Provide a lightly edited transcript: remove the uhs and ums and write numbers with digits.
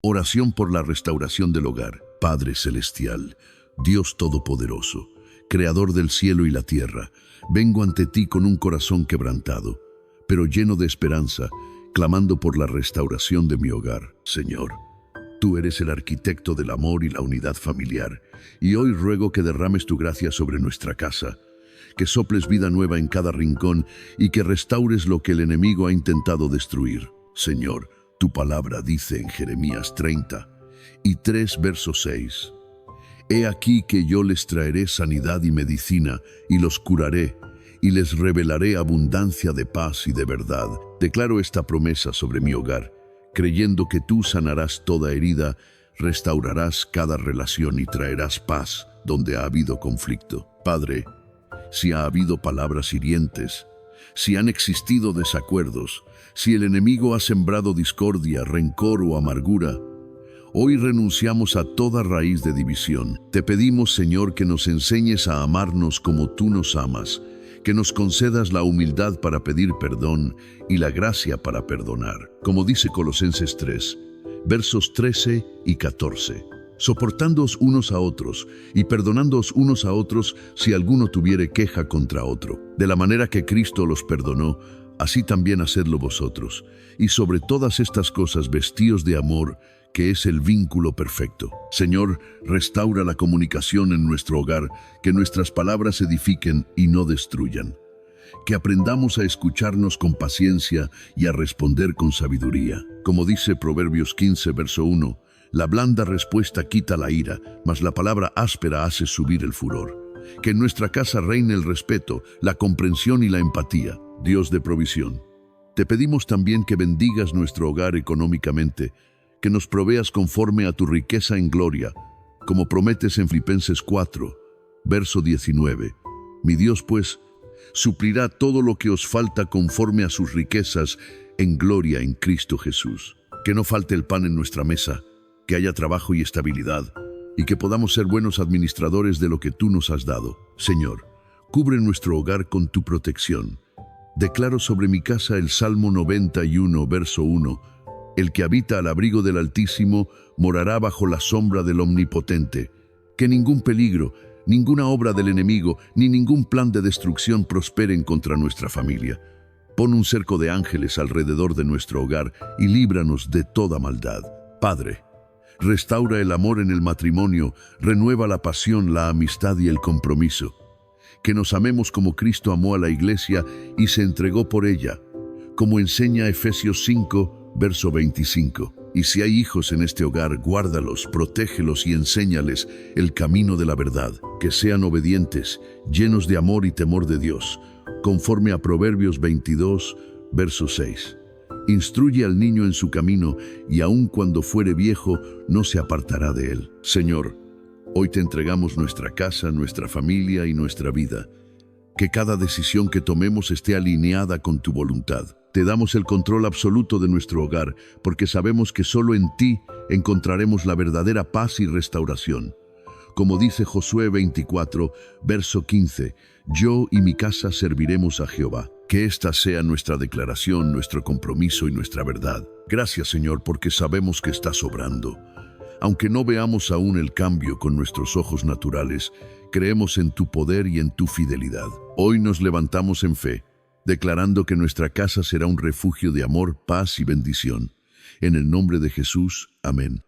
Oración por la restauración del hogar. Padre Celestial, Dios Todopoderoso, Creador del cielo y la tierra, vengo ante ti con un corazón quebrantado, pero lleno de esperanza, clamando por la restauración de mi hogar. Señor, tú eres el arquitecto del amor y la unidad familiar, y hoy ruego que derrames tu gracia sobre nuestra casa, que soples vida nueva en cada rincón y que restaures lo que el enemigo ha intentado destruir. Señor, tu palabra dice en Jeremías 30:3, verso 6, He aquí que yo les traeré sanidad y medicina, y los curaré, y les revelaré abundancia de paz y de verdad. Declaro esta promesa sobre mi hogar, creyendo que tú sanarás toda herida, restaurarás cada relación y traerás paz donde ha habido conflicto. Padre, si ha habido palabras hirientes, si han existido desacuerdos, si el enemigo ha sembrado discordia, rencor o amargura, hoy renunciamos a toda raíz de división. Te pedimos, Señor, que nos enseñes a amarnos como tú nos amas, que nos concedas la humildad para pedir perdón y la gracia para perdonar. Como dice Colosenses 3, versos 13 y 14. Soportándoos unos a otros y perdonándoos unos a otros si alguno tuviere queja contra otro. De la manera que Cristo los perdonó, así también hacedlo vosotros. Y sobre todas estas cosas vestíos de amor, que es el vínculo perfecto. Señor, restaura la comunicación en nuestro hogar, que nuestras palabras edifiquen y no destruyan. Que aprendamos a escucharnos con paciencia y a responder con sabiduría. Como dice Proverbios 15, verso 1, la blanda respuesta quita la ira, mas la palabra áspera hace subir el furor. Que en nuestra casa reine el respeto, la comprensión y la empatía. Dios de provisión, te pedimos también que bendigas nuestro hogar económicamente, que nos proveas conforme a tu riqueza en gloria, como prometes en Filipenses 4, verso 19. Mi Dios, pues, suplirá todo lo que os falta conforme a sus riquezas en gloria en Cristo Jesús. Que no falte el pan en nuestra mesa, que haya trabajo y estabilidad, y que podamos ser buenos administradores de lo que tú nos has dado. Señor, cubre nuestro hogar con tu protección. Declaro sobre mi casa el Salmo 91, verso 1, El que habita al abrigo del Altísimo morará bajo la sombra del Omnipotente. Que ningún peligro, ninguna obra del enemigo, ni ningún plan de destrucción prosperen contra nuestra familia. Pon un cerco de ángeles alrededor de nuestro hogar y líbranos de toda maldad. Padre, restaura el amor en el matrimonio, renueva la pasión, la amistad y el compromiso. Que nos amemos como Cristo amó a la iglesia y se entregó por ella, como enseña Efesios 5, verso 25. Y si hay hijos en este hogar, guárdalos, protégelos y enséñales el camino de la verdad, que sean obedientes, llenos de amor y temor de Dios, conforme a Proverbios 22, verso 6. Instruye al niño en su camino, y aun cuando fuere viejo, no se apartará de él. Señor, hoy te entregamos nuestra casa, nuestra familia y nuestra vida. Que cada decisión que tomemos esté alineada con tu voluntad. Te damos el control absoluto de nuestro hogar, porque sabemos que solo en ti encontraremos la verdadera paz y restauración. Como dice Josué 24, verso 15, Yo y mi casa serviremos a Jehová. Que esta sea nuestra declaración, nuestro compromiso y nuestra verdad. Gracias, Señor, porque sabemos que estás obrando. Aunque no veamos aún el cambio con nuestros ojos naturales, creemos en tu poder y en tu fidelidad. Hoy nos levantamos en fe, declarando que nuestra casa será un refugio de amor, paz y bendición. En el nombre de Jesús, amén.